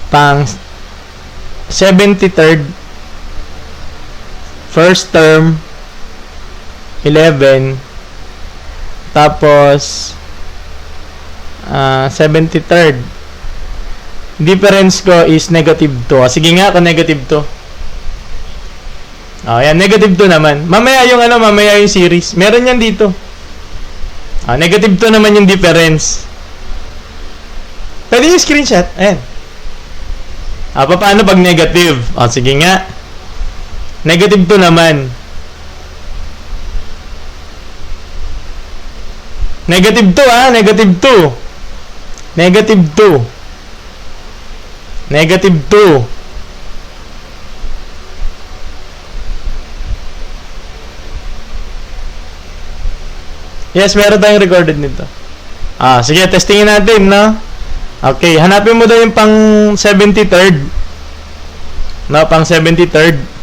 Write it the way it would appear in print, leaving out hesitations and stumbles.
pang 73rd, first term, 11, tapos 73rd. Difference ko is negative 2. Sige nga, kung negative 2. Yan, negative 2 naman. Mamaya yung series. Meron yan dito. Negative 2 naman yung difference. Pwede yung screenshot. Ayan. Paano pag negative? Sige nga. Negative 2 naman. Negative 2 negative 2. Negative 2. Negative 2. Yes, meron tayong recorded nito. Sige, testingin natin, no? Okay, hanapin mo daw yung pang 73rd. No, pang 73rd.